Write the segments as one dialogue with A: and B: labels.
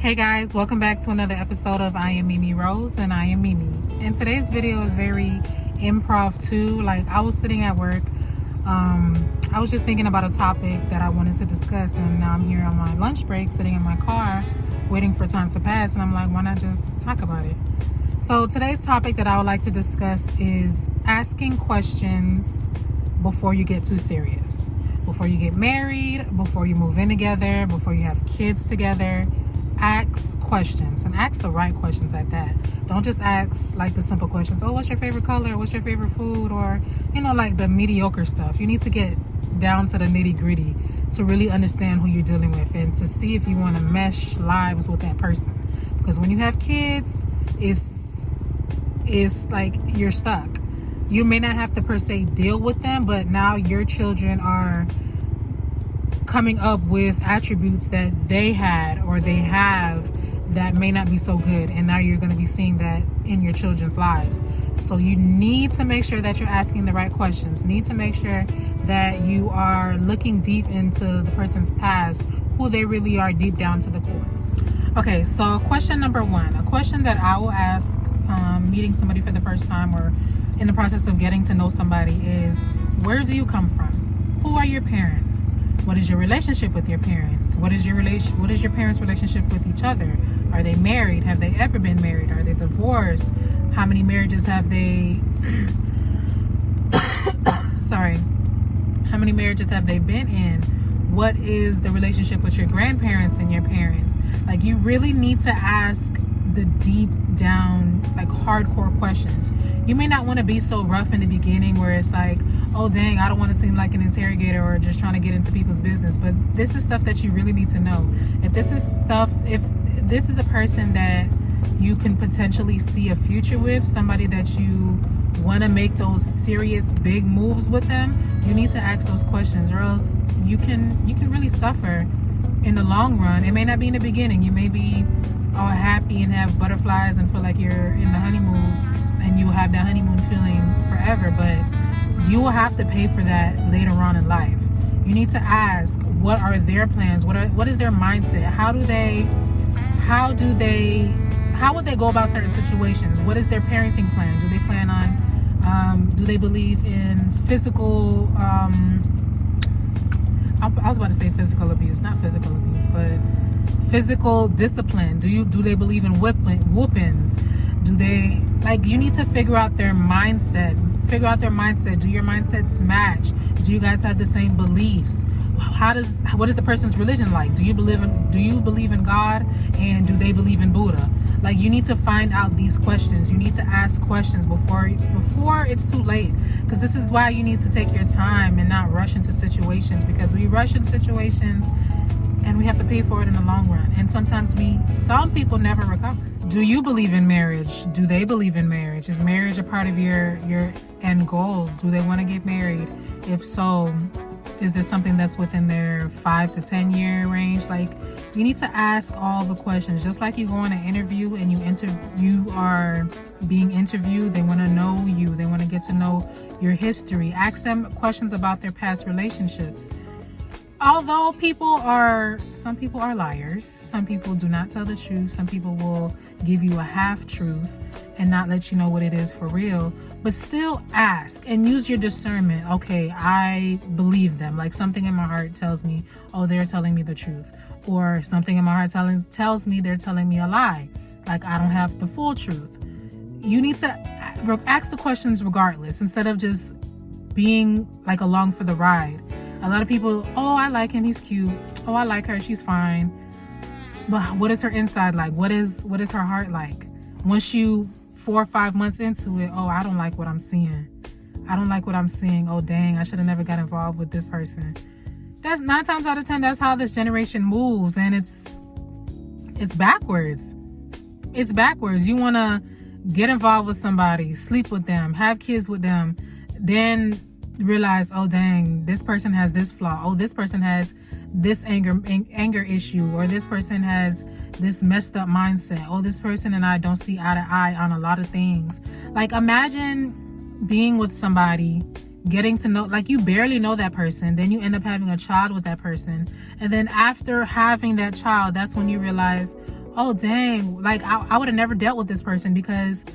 A: Hey guys, welcome back to another episode of I Am Mimi Rose, and I am Mimi. And today's video is very improv too. Like, I was sitting at work, I was just thinking about a topic that I wanted to discuss, and now I'm here on my lunch break sitting in my car waiting for time to pass, and I'm like, why not just talk about it? So today's topic that I would like to discuss is asking questions before you get too serious. Before you get married, before you move in together, before you have kids together. Ask questions, and ask the right questions at that. Don't just ask like the simple questions. Oh, what's your favorite color? What's your favorite food? Or, like the mediocre stuff. You need to get down to the nitty gritty to really understand who you're dealing with and to see if you want to mesh lives with that person. Because when you have kids, it's like you're stuck. You may not have to per se deal with them, but now your children are coming up with attributes that they had or they have that may not be so good, and now you're going to be seeing that in your children's lives. So you need to make sure that you're asking the right questions. Need to make sure that you are looking deep into the person's past, who they really are deep down to the core. Okay, so question number one, a question that I will ask meeting somebody for the first time or in the process of getting to know somebody is, where do you come from? Who are your parents? What is your relationship with your parents? What is your parents' relationship with each other? Are they married? Have they ever been married? Are they divorced? How many marriages have they sorry. How many marriages have they been in? What is the relationship with your grandparents and your parents? Like, you really need to ask the deep down, like, hardcore questions. You may not want to be so rough in the beginning where it's like, oh dang, I don't want to seem like an interrogator or just trying to get into people's business, but this is stuff that you really need to know. If this is a person that you can potentially see a future with, somebody that you want to make those serious big moves with them, you need to ask those questions, or else you can really suffer in the long run. It may not be in the beginning. You may be all happy and have butterflies and feel like you're in the honeymoon, and you will have that honeymoon feeling forever, but you will have to pay for that later on in life. You need to ask, what are their plans? What is their mindset? How would they go about certain situations? What is their parenting plan? Do they plan on, do they believe in physical, I was about to say physical abuse, not physical abuse, but physical discipline? Do they believe in whoopings? Do they, like, you need to figure out their mindset. Do your mindsets match? Do you guys have the same beliefs? What is the person's religion like? Do you believe in God, and do they believe in Buddha? Like, you need to find out these questions. You need to ask questions before it's too late, because this is why you need to take your time and not rush into situations, because we rush into situations and we have to pay for it in the long run. And sometimes some people never recover. Do you believe in marriage? Do they believe in marriage? Is marriage a part of your end goal? Do they want to get married? If so, is it something that's within their 5 to 10 year range? Like, you need to ask all the questions. Just like you go on an interview and you are being interviewed, they want to know you. They want to get to know your history. Ask them questions about their past relationships. Although some people are liars. Some people do not tell the truth. Some people will give you a half truth and not let you know what it is for real. But still ask and use your discernment. Okay, I believe them. Like, something in my heart tells me, oh, they're telling me the truth. Or something in my heart tells me they're telling me a lie. Like, I don't have the full truth. You need to ask the questions regardless, instead of just being like along for the ride. A lot of people, oh, I like him, he's cute. Oh, I like her, she's fine. But what is her inside like? What is her heart like? Once you 4 or 5 months into it, oh, I don't like what I'm seeing. Oh, dang, I should have never got involved with this person. That's 9 times out of 10, that's how this generation moves. And it's backwards. It's backwards. You want to get involved with somebody, sleep with them, have kids with them, then realize, oh dang, this person has this flaw. Oh, this person has this anger issue, or this person has this messed up mindset. Oh, this person and I don't see eye to eye on a lot of things. Like, imagine being with somebody, getting to know, like, you barely know that person, then you end up having a child with that person, and then after having that child, that's when you realize, oh dang, like I would have never dealt with this person because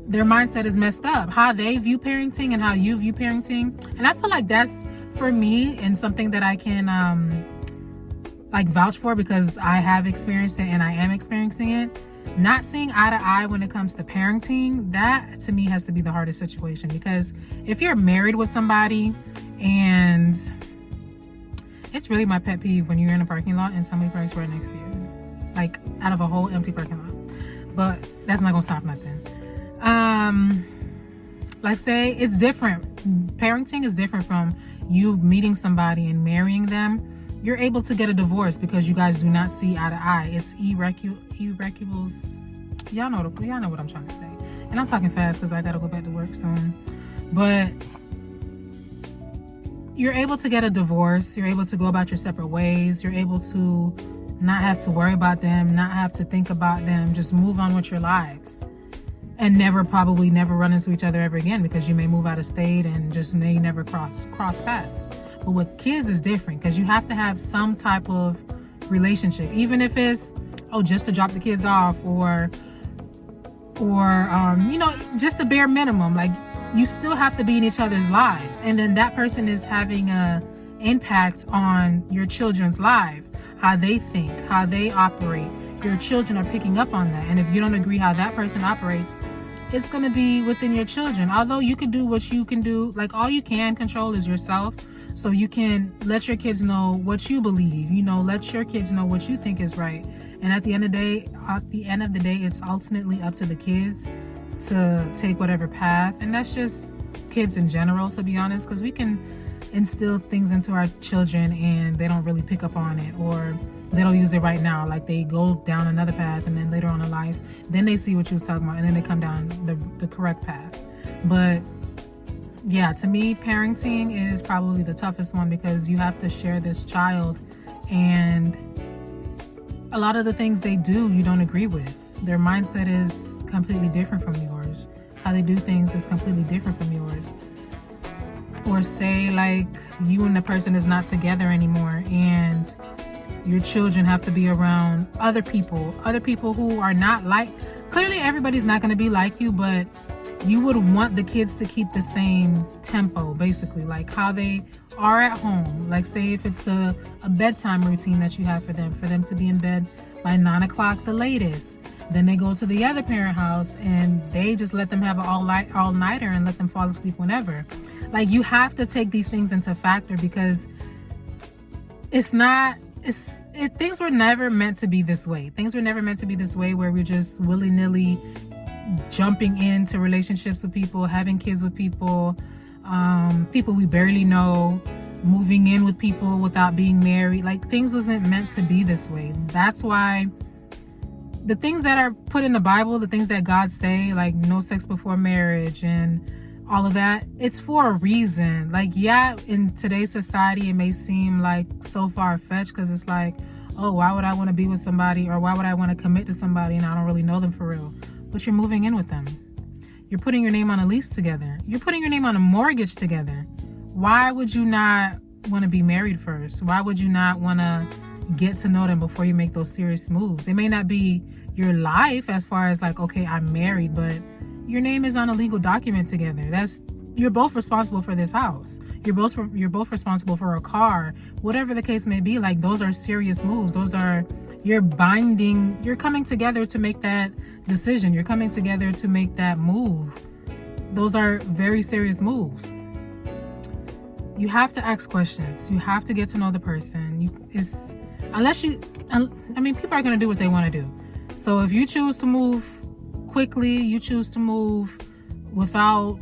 A: their mindset is messed up, how they view parenting and how you view parenting. And I feel like that's, for me, and something that I can like vouch for, because I have experienced it and I am experiencing it. Not seeing eye to eye when it comes to parenting, that to me has to be the hardest situation. Because if you're married with somebody, and it's really my pet peeve when you're in a parking lot and somebody parks right next to you, like out of a whole empty parking lot. But that's not gonna stop nothing. Like, say it's different. Parenting is different from you meeting somebody and marrying them. You're able to get a divorce because you guys do not see eye to eye. It's irreconcilable. Y'all know what I'm trying to say. And I'm talking fast because I gotta go back to work soon. But you're able to get a divorce. You're able to go about your separate ways. You're able to not have to worry about them, not have to think about them. Just move on with your lives. And probably never run into each other ever again, because you may move out of state and just may never cross paths. But with kids is different, because you have to have some type of relationship, even if it's just to drop the kids off, or just the bare minimum. Like, you still have to be in each other's lives, and then that person is having a impact on your children's life, how they think, how they operate. Your children are picking up on that, and if you don't agree how that person operates, it's going to be within your children. Although you can do what you can do, like, all you can control is yourself. So you can let your kids know what you believe, let your kids know what you think is right. And at the end of the day, it's ultimately up to the kids to take whatever path. And that's just kids in general, to be honest, because we can instill things into our children and they don't really pick up on it, or they don't use it right now. Like, they go down another path, and then later on in life, then they see what you was talking about, and then they come down the correct path. But yeah, to me, parenting is probably the toughest one, because you have to share this child, and a lot of the things they do you don't agree with. Their mindset is completely different from yours. How they do things is completely different from yours. Or say, like, you and the person is not together anymore, and your children have to be around other people who are not like, clearly everybody's not going to be like you, but you would want the kids to keep the same tempo, basically, like how they are at home. Like, say if it's a bedtime routine that you have for them to be in bed by 9 o'clock the latest. Then they go to the other parent house and they just let them have an all-nighter and let them fall asleep whenever. Like, you have to take these things into factor, because things were never meant to be this way. Things were never meant to be this way, where we're just willy-nilly jumping into relationships with people, having kids with people, people we barely know, moving in with people without being married. Like, things wasn't meant to be this way. That's why the things that are put in the Bible, the things that God say, like no sex before marriage and all of that, it's for a reason. Like, yeah, in today's society, it may seem like so far-fetched, because it's like, oh, why would I want to be with somebody, or why would I want to commit to somebody and I don't really know them for real? But you're moving in with them. You're putting your name on a lease together. You're putting your name on a mortgage together. Why would you not want to be married first? Why would you not want to get to know them before you make those serious moves? It may not be your life as far as like, okay, I'm married, but your name is on a legal document together. You're both responsible for this house. You're both responsible for a car, whatever the case may be. Like, those are serious moves. You're coming together to make that decision. You're coming together to make that move. Those are very serious moves. You have to ask questions. You have to get to know the person. People are going to do what they want to do. So if you choose to move quickly, you choose to move without,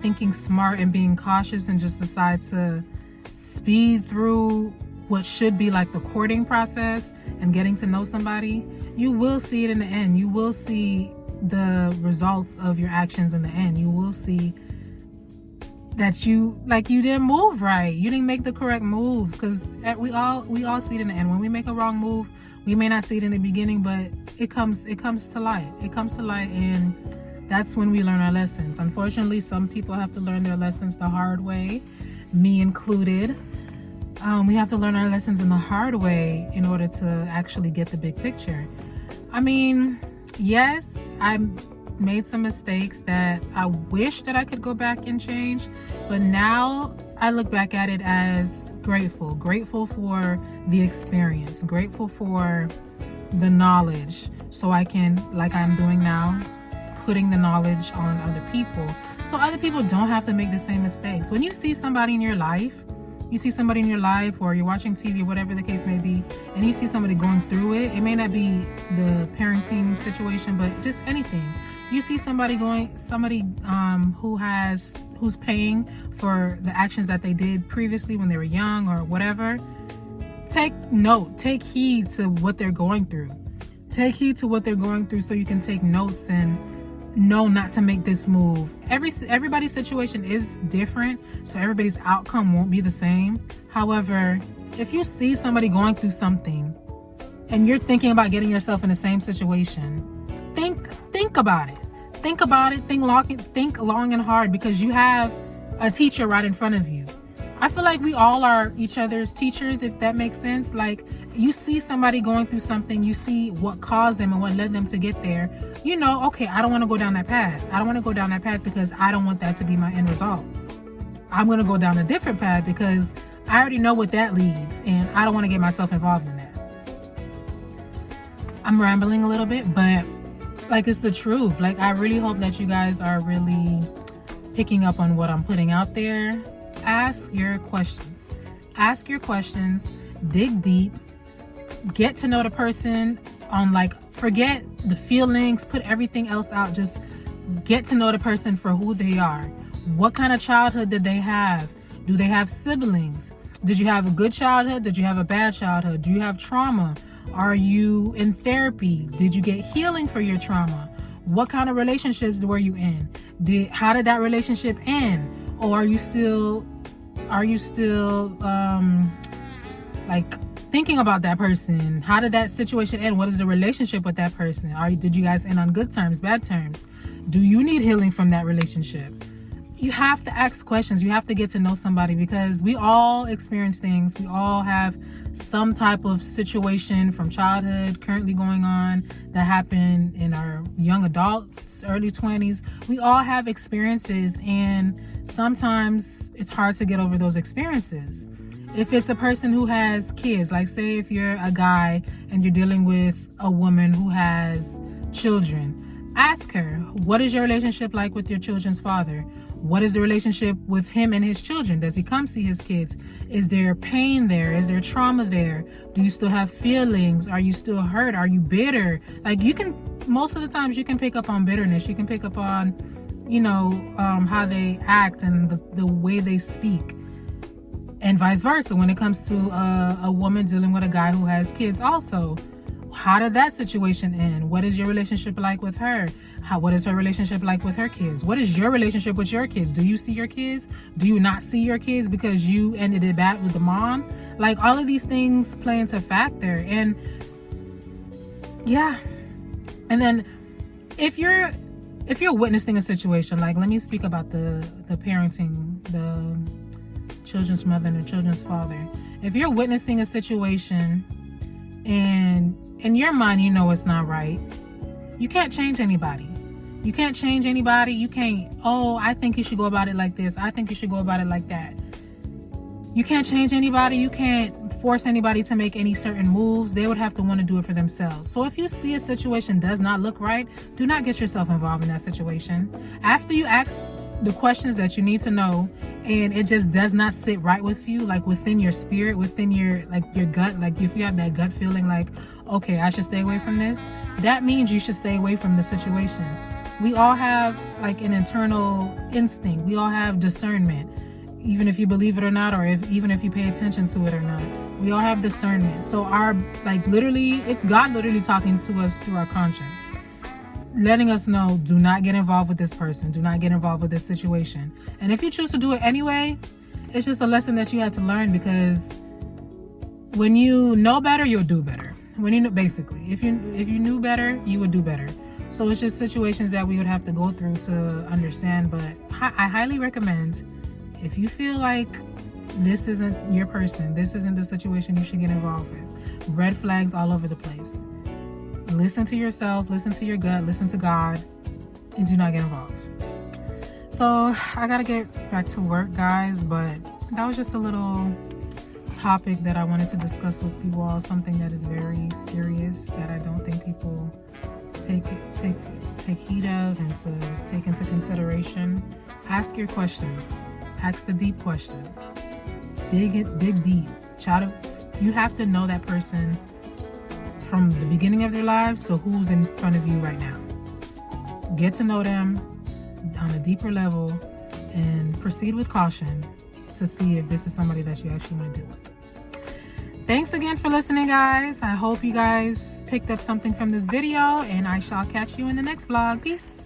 A: thinking smart and being cautious, and just decide to speed through what should be like the courting process and getting to know somebody, you will see it in the end. You will see the results of your actions in the end. You will see that you didn't move right. You didn't make the correct moves, because we all see it in the end. When we make a wrong move, we may not see it in the beginning, but it comes to light. It comes to light, and that's when we learn our lessons. Unfortunately, some people have to learn their lessons the hard way, me included. We have to learn our lessons in the hard way in order to actually get the big picture. I mean, yes, I made some mistakes that I wish that I could go back and change, but now I look back at it as grateful for the experience, grateful for the knowledge, so I can, like I'm doing now, putting the knowledge on other people so other people don't have to make the same mistakes. When you see somebody in your life, or you're watching TV or whatever the case may be, and you see somebody going through it, it may not be the parenting situation, but just anything. You see somebody who's paying for the actions that they did previously when they were young or whatever. Take heed to what they're going through. Take heed to what they're going through so you can take notes and know not to make this move. Everybody's situation is different, so everybody's outcome won't be the same. However, if you see somebody going through something and you're thinking about getting yourself in the same situation, think about it. Think long and hard, because you have a teacher right in front of you. I feel like we all are each other's teachers, if that makes sense. Like, you see somebody going through something, you see what caused them and what led them to get there. You know, okay, I don't want to go down that path. I don't want to go down that path because I don't want that to be my end result. I'm going to go down a different path because I already know what that leads, and I don't want to get myself involved in that. I'm rambling a little bit, but like, it's the truth. Like, I really hope that you guys are really picking up on what I'm putting out there. Ask your questions. Dig deep. Get to know the person on, like, forget the feelings, put everything else out. Just get to know the person for who they are. What kind of childhood did they have? Do they have siblings? Did you have a good childhood? Did you have a bad childhood? Do you have trauma? Are you in therapy? Did you get healing for your trauma? What kind of relationships were you in? How did that relationship end? Or are you still like thinking about that person? How did that situation end? What is the relationship with that person? Did you guys end on good terms, bad terms? Do you need healing from that relationship? You have to ask questions. You have to get to know somebody, because we all experience things. We all have some type of situation from childhood currently going on that happened in our young adults, early 20s. We all have experiences, and sometimes it's hard to get over those experiences. If it's a person who has kids, like say if you're a guy and you're dealing with a woman who has children, ask her, what is your relationship like with your children's father? What is the relationship with him and his children? Does he come see his kids? Is there pain there? Is there trauma there? Do you still have feelings? Are you still hurt? Are you bitter? Like, most of the times you can pick up on bitterness. You can pick up on, how they act and the way they speak. And vice versa when it comes to a woman dealing with a guy who has kids also. How did that situation end? What is your relationship like with her? What is her relationship like with her kids? What is your relationship with your kids? Do you see your kids? Do you not see your kids because you ended it bad with the mom? Like, all of these things play into factor. And yeah. And then if you're witnessing a situation, like, let me speak about the parenting, the children's mother and the children's father. If you're witnessing a situation and in your mind you know it's not right, you can't change anybody. You can't, I think you should go about it like this. I think you should go about it like that. You can't change anybody. You can't force anybody to make any certain moves. They would have to want to do it for themselves. So if you see a situation does not look right, do not get yourself involved in that situation. After you ask the questions that you need to know and it just does not sit right with you, like within your spirit, within your gut, like if you have that gut feeling like, okay, I should stay away from this, that means you should stay away from the situation. We all have like an internal instinct. We all have discernment, even if you believe it or not, or even if you pay attention to it or not. We all have discernment. So it's God literally talking to us through our conscience, letting us know, do not get involved with this person. Do not get involved with this situation. And if you choose to do it anyway, it's just a lesson that you had to learn, because when you know better, you'll do better. If you knew better, you would do better. So it's just situations that we would have to go through to understand. But I highly recommend, if you feel like this isn't your person, this isn't the situation you should get involved with, red flags all over the place, listen to yourself, listen to your gut, listen to God, and do not get involved. So I gotta get back to work, guys, but that was just a little topic that I wanted to discuss with you all, something that is very serious that I don't think people take heed of and to take into consideration. Ask your questions. Ask the deep questions. Dig deep. You have to know that person from the beginning of their lives to who's in front of you right now. Get to know them on a deeper level and proceed with caution to see if this is somebody that you actually want to deal with. Thanks again for listening, guys. I hope you guys picked up something from this video, and I shall catch you in the next vlog. Peace.